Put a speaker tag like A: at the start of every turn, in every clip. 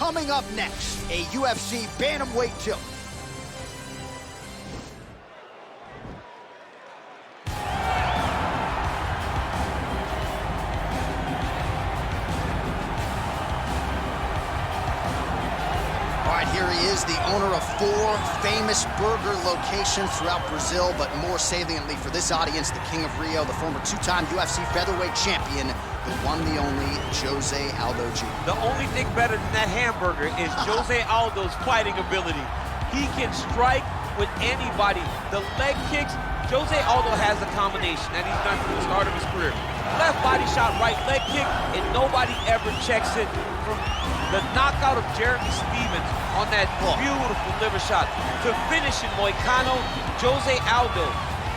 A: Coming up next, a UFC bantamweight tilt. Here he is, the owner of 4 famous burger locations throughout Brazil, but more saliently for this audience, the King of Rio, the former 2-time UFC featherweight champion, the one, the only, Jose Aldo Jr.
B: The only thing better than that hamburger is Jose Aldo's fighting ability. He can strike with anybody. The leg kicks, Jose Aldo has a combination that he's done from the start of his career. Left body shot, right leg kick, and nobody ever checks it. From the knockout of Jeremy Stevens on that beautiful liver shot to finish in Moicano, Jose Aldo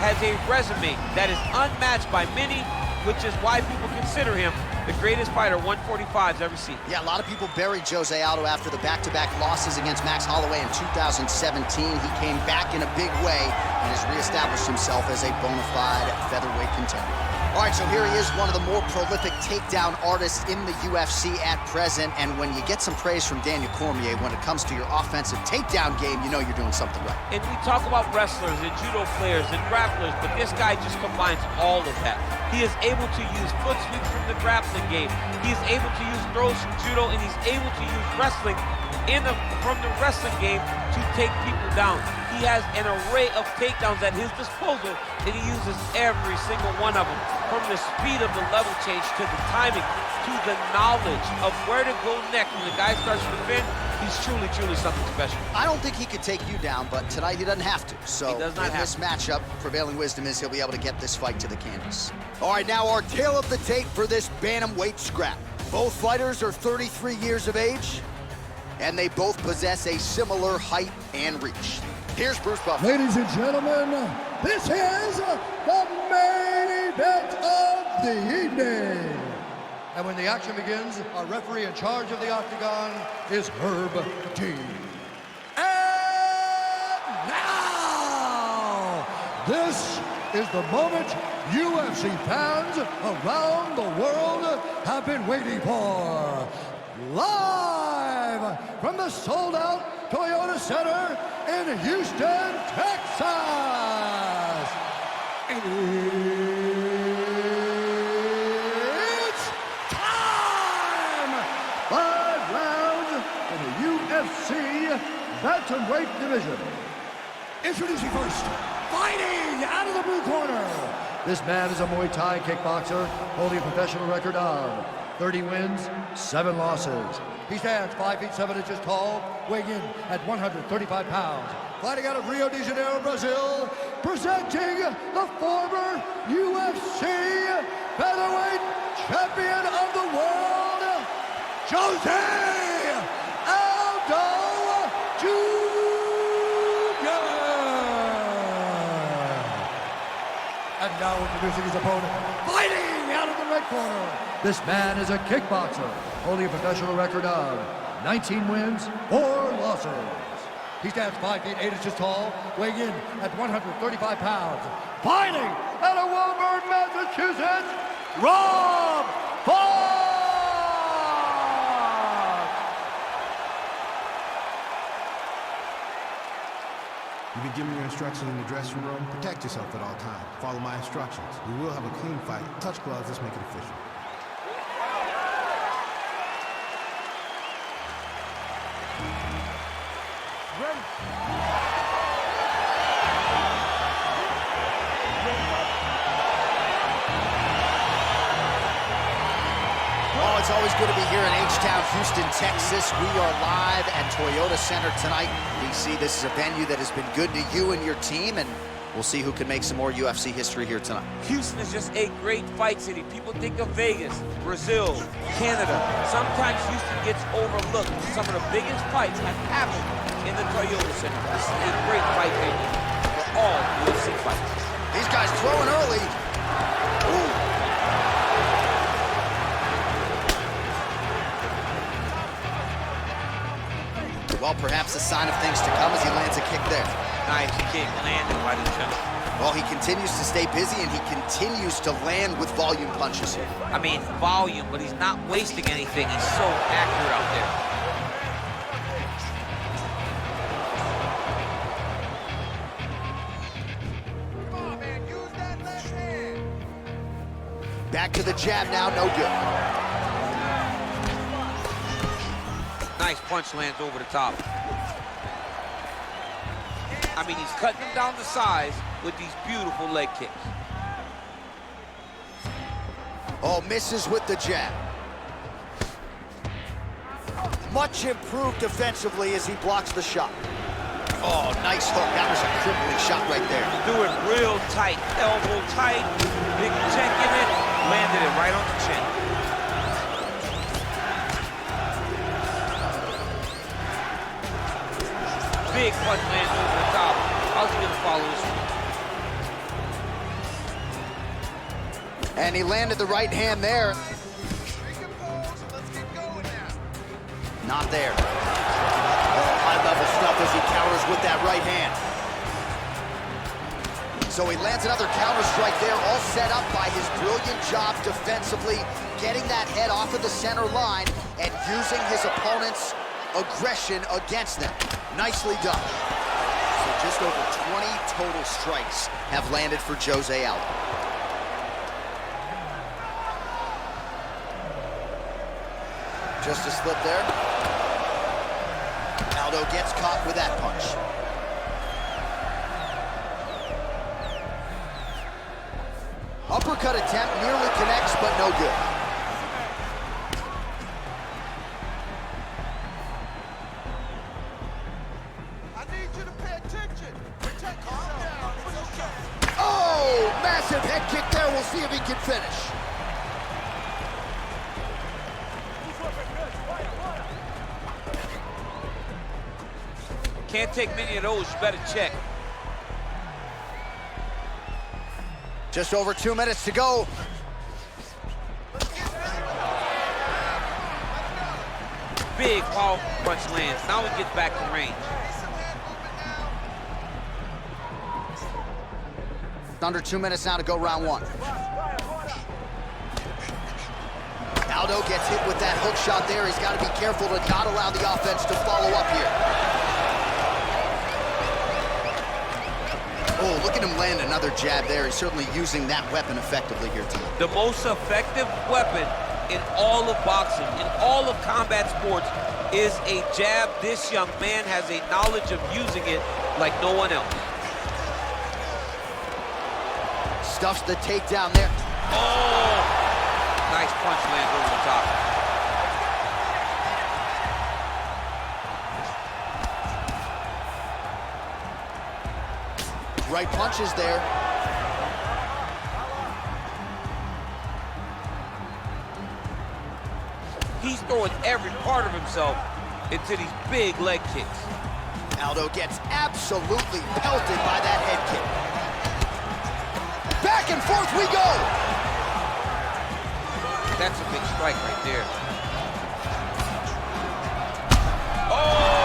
B: has a resume that is unmatched by many, which is why people consider him the greatest fighter 145's ever seen.
A: Yeah, a lot of people buried Jose Aldo after the back-to-back losses against Max Holloway in 2017. He came back in a big way and has reestablished himself as a bona fide featherweight contender. All right, so here he is, one of the more prolific takedown artists in the UFC at present. And when you get some praise from Daniel Cormier when it comes to your offensive takedown game, you know you're doing something right.
B: And we talk about wrestlers and judo players and grapplers, but this guy just combines all of that. He is able to use foot sweeps from the grappling game. He is able to use throws from judo, and he's able to use wrestling from the wrestling game to take people down. He has an array of takedowns at his disposal, and he uses every single one of them. From the speed of the level change, to the timing, to the knowledge of where to go next when the guy starts to defend, he's truly, truly something special.
A: I don't think he could take you down, but tonight he doesn't have to. So
B: he does not
A: in
B: have
A: this matchup, prevailing wisdom is he'll be able to get this fight to the canvas. All right, now our tale of the tape for this bantamweight scrap. Both fighters are 33 years of age, and they both possess a similar height and reach. Here's Bruce Buffer.
C: Ladies and gentlemen, this is the main event of the evening. And when the action begins, our referee in charge of the octagon is Herb T. And now, this is the moment UFC fans around the world have been waiting for. Live from the sold-out Toyota Center in Houston, Texas. It's time! 5 rounds in the UFC bantamweight division. Introducing first, fighting out of the blue corner. This man is a Muay Thai kickboxer holding a professional record of 30 wins, 7 losses. He stands 5 feet 7 inches tall, weighing in at 135 pounds. Fighting out of Rio de Janeiro, Brazil, presenting the former UFC featherweight champion of the world, Jose Aldo Jr. And now introducing his opponent, fighting out of the red corner. This man is a kickboxer, holding a professional record of 19 wins, 4 losses. He stands 5 feet 8 inches tall, weighing in at 135 pounds. Fighting out of Woburn, Massachusetts, Rob Font!
D: You've been given your instructions in the dressing room. Protect yourself at all times. Follow my instructions. We will have a clean fight. Touch gloves, let's make it official.
A: Oh, it's always good to be here in H-Town, Houston, Texas. We are live at Toyota Center tonight. DC, this is a venue that has been good to you and your team, and we'll see who can make some more UFC history here tonight.
B: Houston is just a great fight city. People think of Vegas, Brazil, Canada. Sometimes Houston gets overlooked. Some of the biggest fights have happened in the Toyota Center. This is a great fight venue for all UFC fights.
A: These guys throwing early. Ooh. Well, perhaps a sign of things to come as he lands a kick there.
B: Nice kick landed by the chest.
A: Well, he continues to stay busy, and he continues to land with volume punches here.
B: I mean, volume, but he's not wasting anything. He's so accurate out there.
A: Back to the jab now, no good.
B: Nice punch lands over the top. I mean, he's cutting him down to size with these beautiful leg kicks.
A: Oh, misses with the jab. Much improved defensively as he blocks the shot. Oh, nice hook. That was a crippling shot right there.
B: Do it real tight, elbow tight, big check in it, landed it right on the chin. Big punch lands over the top. How's he gonna follow this one?
A: And he landed the right hand there. Not there. High-level stuff as he counters with that right hand. So he lands another counter strike there, all set up by his brilliant job defensively, getting that head off of the center line and using his opponent's aggression against them. Nicely done. So just over 20 total strikes have landed for Jose Aldo. Just a slip there. Aldo gets caught with that punch. Uppercut attempt nearly connects, but no good.
E: I need you to pay attention. Calm down.
A: Oh, massive head kick there. We'll see if he can finish.
B: Can't take many of those, you better check.
A: Just over 2 minutes to go.
B: Big power punch lands. Now he gets back to range.
A: Under 2 minutes now to go round one. Aldo gets hit with that hook shot there. He's got to be careful to not allow the offense to follow up here. Oh, look at him land another jab there. He's certainly using that weapon effectively here tonight.
B: The most effective weapon in all of boxing, in all of combat sports, is a jab. This young man has a knowledge of using it like no one else.
A: Stuffs the takedown there.
B: Oh! Nice punch lands over the top.
A: Right punches there.
B: He's throwing every part of himself into these big leg kicks.
A: Aldo gets absolutely pelted by that head kick. Back and forth we go.
B: That's a big strike right there. Oh!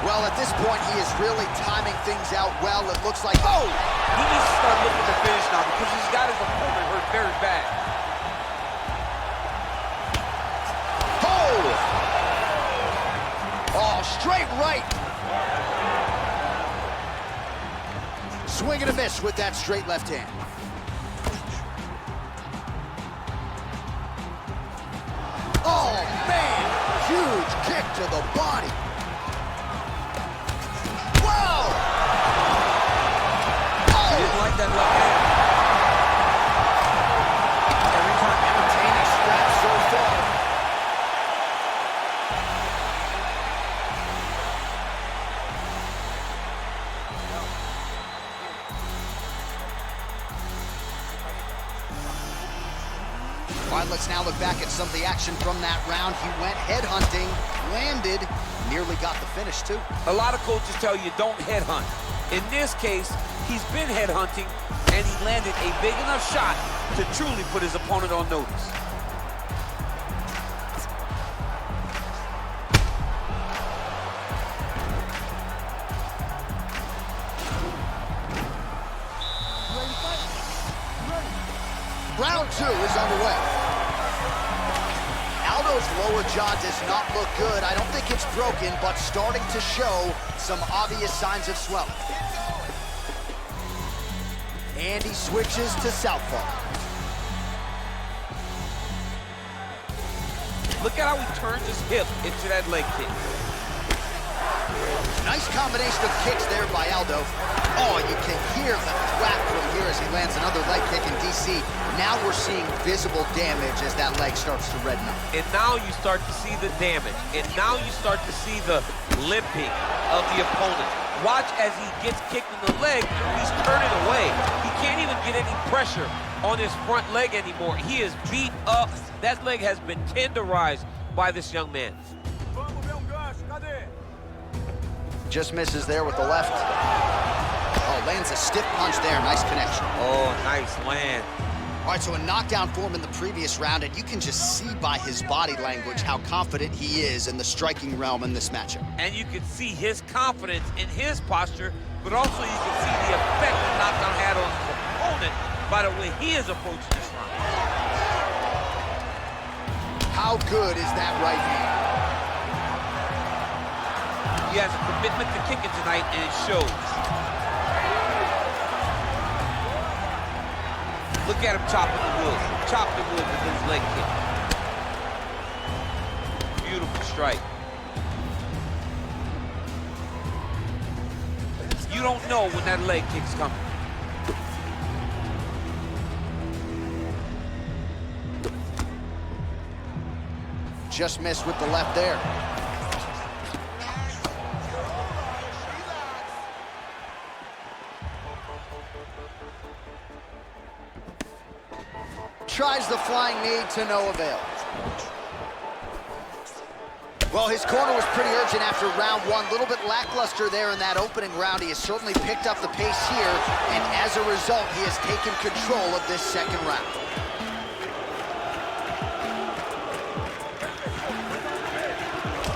A: Well, at this point, he is really timing things out well. It looks like, oh!
B: He needs to start looking to finish now because he's got his opponent hurt very bad.
A: Oh, straight right. Swing and a miss with that straight left hand. Oh, man. Huge kick to the body. Whoa!
B: He didn't like that left hand.
A: Every time entertaining scraps so far. All right, let's now look back at some of the action from that round. He went headhunting, landed, nearly got the finish, too.
B: A lot of coaches tell you don't headhunt. In this case, he's been headhunting, and he landed a big enough shot to truly put his opponent on notice.
A: Round two is underway. Aldo's lower jaw does not look good. I don't think it's broken, but starting to show some obvious signs of swelling. And he switches to southpaw.
B: Look at how he turns his hip into that leg kick.
A: Nice combination of kicks there by Aldo. Oh, you can hear the thwack from here as he lands another leg kick in DC. Now we're seeing visible damage as that leg starts to redden up.
B: And now you start to see the damage. And now you start to see the limping of the opponent. Watch as he gets kicked in the leg, he's turning away. He can't even get any pressure on his front leg anymore. He is beat up. That leg has been tenderized by this young man.
A: Just misses there with the left. Oh, lands a stiff punch there. Nice connection.
B: Oh, nice land.
A: All right, so a knockdown for him in the previous round, and you can just see by his body language how confident he is in the striking realm in this matchup.
B: And you can see his confidence in his posture, but also you can see the effect the knockdown had on his opponent by the way he is approaching this round.
A: How good is that right hand?
B: He has a commitment to kicking tonight, and it shows. Look at him chopping the wood. Chop the wood with his leg kick. Beautiful strike. You don't know when that leg kick's coming.
A: Just missed with the left there. Tries the flying knee to no avail. Well, his corner was pretty urgent after round one. A little bit lackluster there in that opening round. He has certainly picked up the pace here, and as a result, he has taken control of this second round.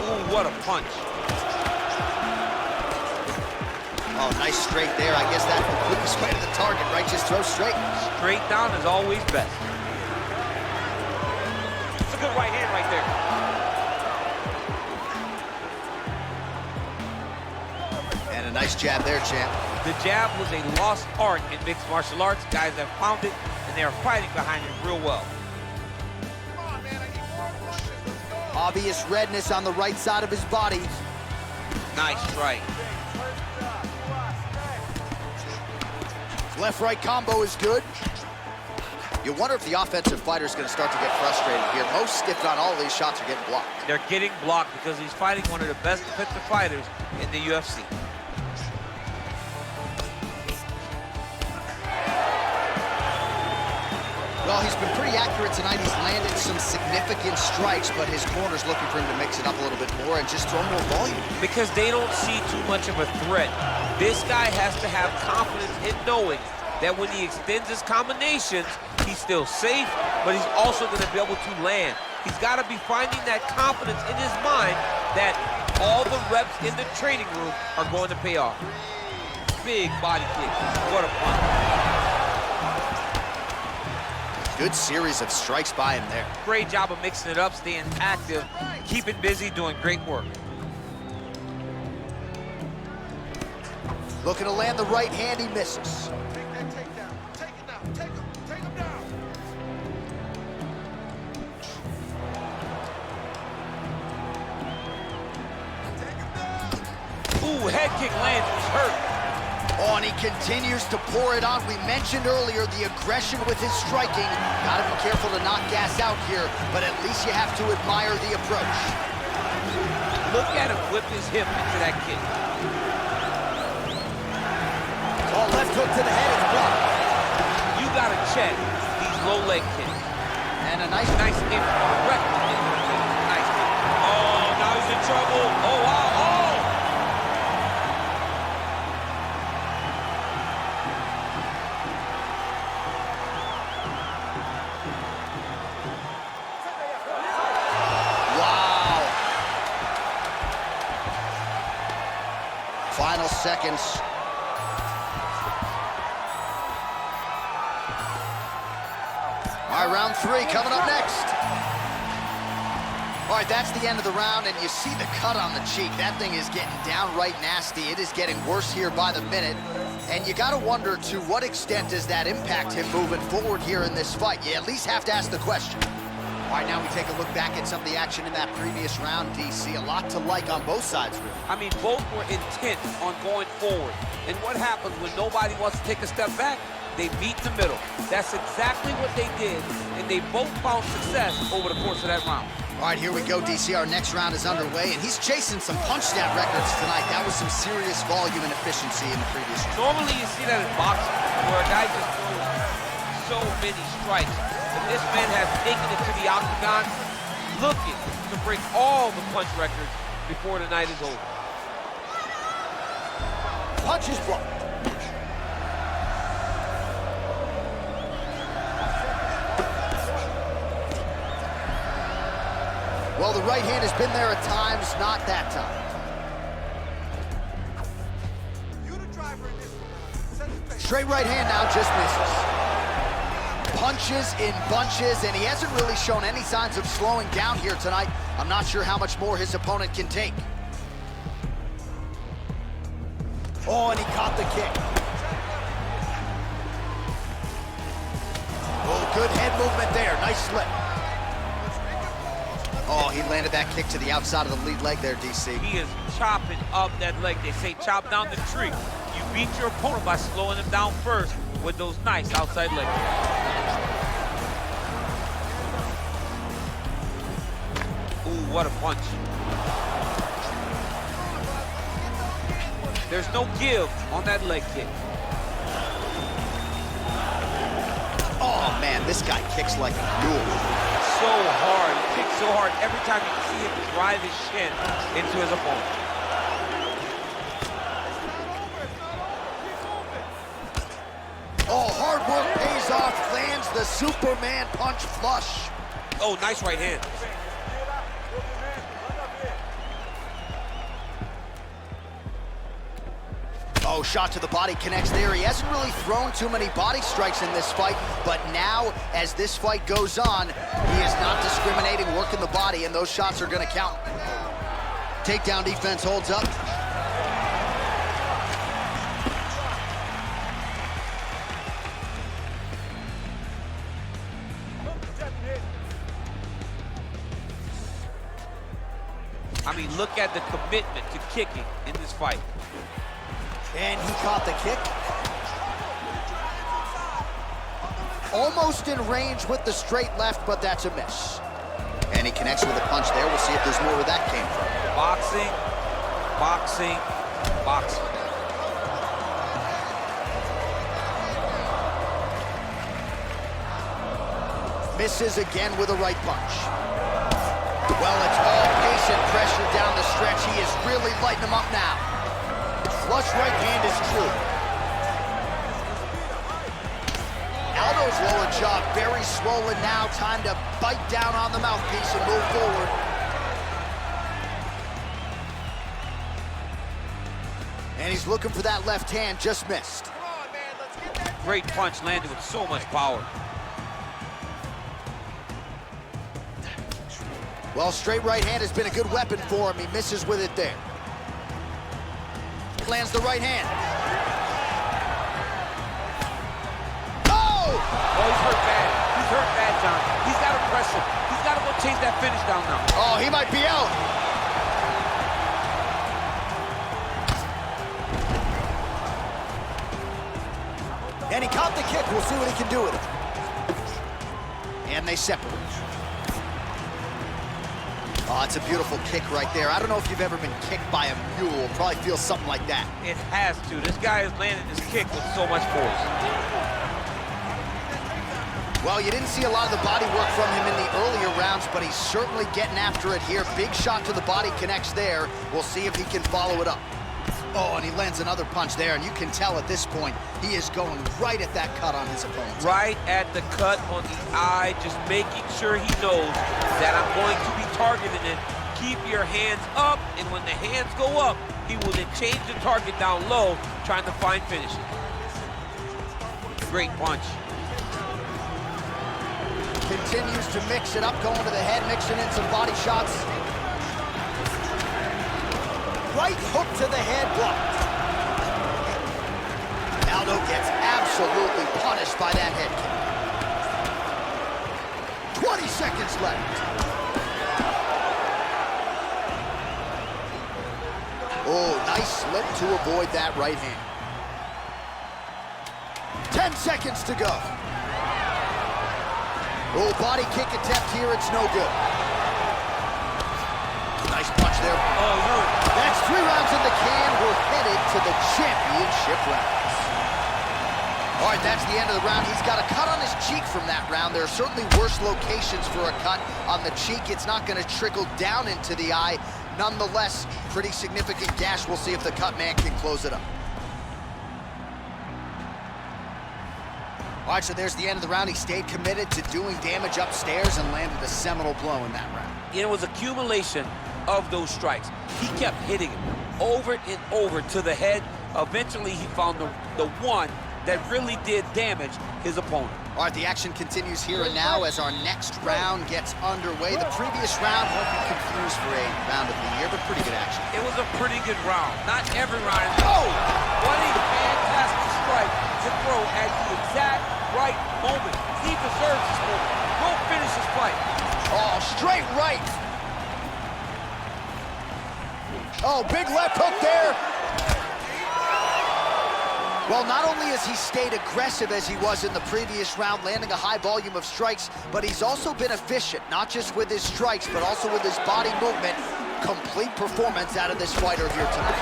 B: Ooh, what a punch.
A: Oh, nice straight there. I guess that quickest way to the target, right? Just throw straight.
B: Straight down is always best. It's a good right hand right there.
A: And a nice jab there, champ.
B: The jab was a lost art in mixed martial arts. Guys have found it, and they are fighting behind it real well.
A: Obvious redness on the right side of his body.
B: Nice strike.
A: Left-right combo is good. You wonder if the offensive fighter is going to start to get frustrated here. Most, if not all, of these shots are getting blocked.
B: They're getting blocked because he's fighting one of the best defensive fighters in the UFC.
A: Well, he's been pretty accurate tonight. He's landed some significant strikes, but his corner's looking for him to mix it up a little bit more and just throw more volume.
B: Because they don't see too much of a threat. This guy has to have confidence in knowing that when he extends his combinations, he's still safe, but he's also going to be able to land. He's got to be finding that confidence in his mind that all the reps in the training room are going to pay off. Big body kick. What a punch.
A: Good series of strikes by him there.
B: Great job of mixing it up, staying active, keeping busy, doing great work.
A: Looking to land the right hand, he misses.
E: Take that takedown. Take it down. Take him down. Take him down.
B: Ooh, head kick lands, he's hurt.
A: Oh, and he continues to pour it on. We mentioned earlier the aggression with his striking. Gotta be careful to not gas out here, but at least you have to admire the approach.
B: Look at him whip his hip into that kick.
A: Oh, left hook to the head is blocked.
B: You gotta check these low leg kicks.
A: And a nice
B: Nice hit, direct hit. Nice hit. Oh, now he's in trouble. Oh, wow, oh!
A: final seconds. All right, round three coming up next. All right, that's the end of the round, and you see the cut on the cheek. That thing is getting downright nasty. It is getting worse here by the minute. And you gotta wonder, to what extent does that impact him moving forward here in this fight? You at least have to ask the question. All right, now we take a look back at some of the action in that previous round, DC. A lot to like on both sides, really.
B: I mean, both were intent on going forward. And what happens when nobody wants to take a step back? They meet in the middle. That's exactly what they did, and they both found success over the course of that round.
A: All right, here we go, DC. Our next round is underway, and he's chasing some punch stat records tonight. That was some serious volume and efficiency in the previous round.
B: Normally, you see that in boxing, where a guy just throws so many strikes. But this man has taken it to the octagon, looking to break all the punch records before the night is over.
A: Punch is blocked. Well, the right hand has been there at times, not that time. Straight right hand now, just misses. Punches in bunches, and he hasn't really shown any signs of slowing down here tonight. I'm not sure how much more his opponent can take. Oh, and he caught the kick. Oh, good head movement there. Nice slip. Oh, he landed that kick to the outside of the lead leg there, DC.
B: He is chopping up that leg. They say chop down the tree. You beat your opponent by slowing him down first with those nice outside leg kicks. Ooh, what a punch. There's no give on that leg kick.
A: Oh, man, this guy kicks like a mule.
B: So hard, he kicks so hard. Every time you can see him drive his shin into his opponent.
A: Oh, hard work pays off, lands the Superman punch flush.
B: Oh, nice right hand.
A: Oh, shot to the body connects there. He hasn't really thrown too many body strikes in this fight, but now, as this fight goes on, he is not discriminating, working the body, and those shots are gonna count. Takedown defense holds up.
B: I mean, look at the commitment to kicking in this fight.
A: And he caught the kick. Almost in range with the straight left, but that's a miss. And he connects with a punch there. We'll see if there's more where that came from.
B: Boxing, boxing, boxing.
A: Misses again with a right punch. Well, it's all pace and pressure down the stretch. He is really lighting him up now. Flush right hand is true. Aldo's lower jaw very swollen now. Time to bite down on the mouthpiece and move forward. And he's looking for that left hand, just missed.
B: Great punch landed with so much power.
A: Well, straight right hand has been a good weapon for him. He misses with it there. Lands the right hand. Oh!
B: Oh, he's hurt bad. He's hurt bad, John. He's got to press him. He's got to go chase that finish down now.
A: Oh, he might be out. And he caught the kick. We'll see what he can do with it. And they separate. Oh, it's a beautiful kick right there. I don't know if you've ever been kicked by a mule. Probably feels something like that.
B: It has to. This guy is landing this kick with so much force.
A: Well, you didn't see a lot of the body work from him in the earlier rounds, but he's certainly getting after it here. Big shot to the body connects there. We'll see if he can follow it up. Oh, and he lands another punch there, and you can tell at this point, he is going right at that cut on his opponent.
B: Right at the cut on the eye, just making sure he knows that I'm going to be targeting it. Keep your hands up, and when the hands go up, he will then change the target down low, trying to find finishing. Great punch.
A: Continues to mix it up, going to the head, mixing in some body shots. Right hook to the head, blocked. demolished by that head kick. 20 seconds left. Oh, nice slip to avoid that right hand. 10 seconds to go. Oh, body kick attempt here, it's no good. Nice punch there.
B: Oh, hurt.
A: That's 3 rounds in the can. We're headed to the championship rounds. All right, that's the end of the round. He's got a cut on his cheek from that round. There are certainly worse locations for a cut on the cheek. It's not going to trickle down into the eye. Nonetheless, pretty significant gash. We'll see if the cut man can close it up. All right, so there's the end of the round. He stayed committed to doing damage upstairs and landed a seminal blow in that round.
B: It was accumulation of those strikes. He kept hitting him over and over to the head. Eventually, he found the one that really did damage his opponent.
A: All right, the action continues here and now as our next round gets underway. The previous round won't be confused for a round of the year, but pretty good action.
B: It was a pretty good round. Not every round. Oh! What a fantastic strike to throw at the exact right moment. He deserves this moment. Go finish his fight.
A: Oh, straight right. Oh, big left hook there. Well, not only has he stayed aggressive as he was in the previous round, landing a high volume of strikes, but he's also been efficient, not just with his strikes, but also with his body movement. Complete performance out of this fighter here tonight.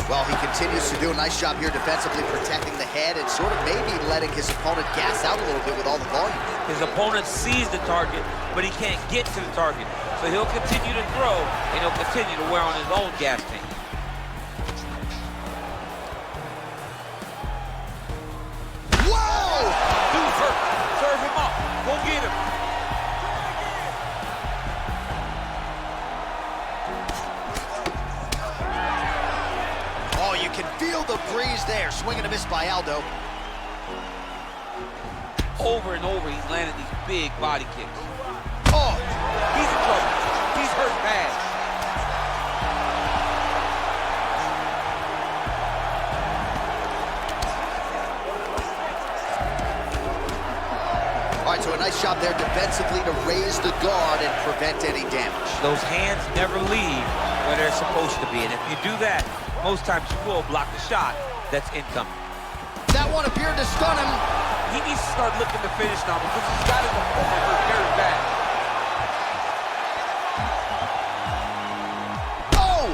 A: Well, he continues to do a nice job here defensively, protecting the head and sort of maybe letting his opponent gas out a little bit with all the volume.
B: His opponent sees the target, but he can't get to the target. So he'll continue to throw, and he'll continue to wear on his own gas tank. Dude's hurt. Serve him up. Go get him.
A: Oh, you can feel the breeze there. Swing and a miss by Aldo.
B: Over and over, he's landed these big body kicks.
A: Oh!
B: He's in trouble. He's hurt bad.
A: All right, so a nice job there defensively to raise the guard and prevent any damage.
B: Those hands never leave where they're supposed to be, and if you do that, most times you will block the shot that's incoming.
A: That one appeared to stun him.
B: He needs to start looking to finish now because he's got his opponent hurt very bad.
A: Oh!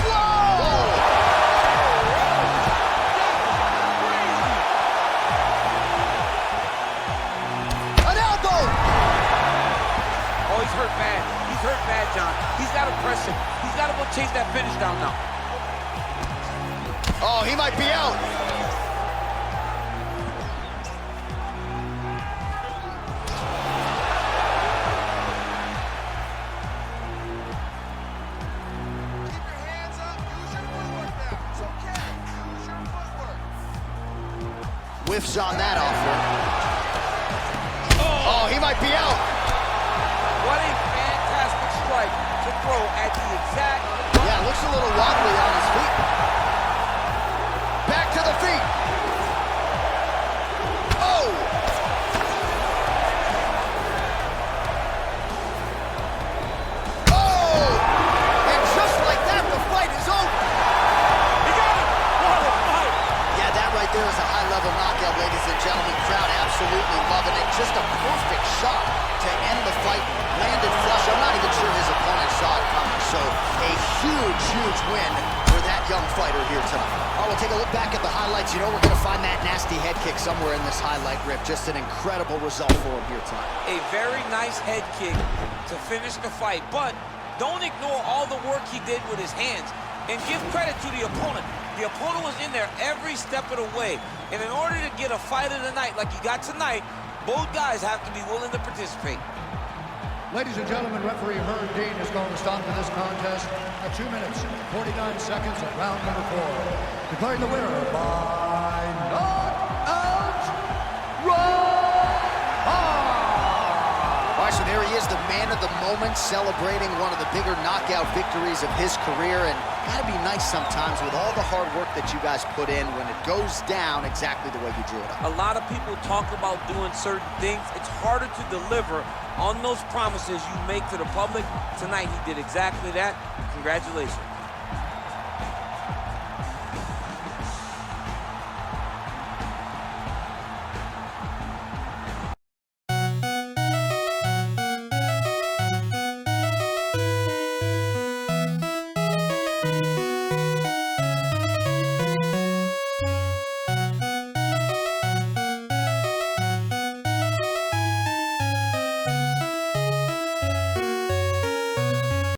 A: Whoa! An elbow!
B: Oh, he's hurt bad. He's hurt bad, John. He's got to press him. He's got to go chase that finish down now.
A: Oh, he might be out.
E: Keep your hands up. Use your footwork now. It's okay. Use your footwork.
A: Whiffs on that offer. Oh, he might be out.
B: What a fantastic strike to throw at the exact...
A: Yeah, looks a little wobbly on his feet. Back to the feet. Oh! Oh! And just like that, the fight is over.
B: He got it! What a fight!
A: Yeah, that right there is a high-level knockout, ladies and gentlemen. Crowd absolutely loving it. Just a perfect shot to end the fight. Landed flush. I'm not even sure his opponent saw it coming. So a huge, huge win for that young fighter here tonight. All right, we'll take a look back at the highlights. You know we're going to find that nasty head kick somewhere in this highlight rip. Just an incredible result for him here tonight.
B: A very nice head kick to finish the fight, but don't ignore all the work he did with his hands, and give credit to the opponent. The opponent was in there every step of the way, and in order to get a fight of the night like you got tonight, both guys have to be willing to participate.
C: Ladies and gentlemen, referee Herb Dean is going to stop to this contest at 2 minutes, 49 seconds of round number 4. Declaring the winner by knockout,
A: All right, so there he is, the man man of the moment, celebrating one of the bigger knockout victories of his career, and gotta be nice sometimes with all the hard work that you guys put in when it goes down exactly the way you drew it up.
B: A lot of people talk about doing certain things. It's harder to deliver on those promises you make to the public. Tonight, he did exactly that. Congratulations.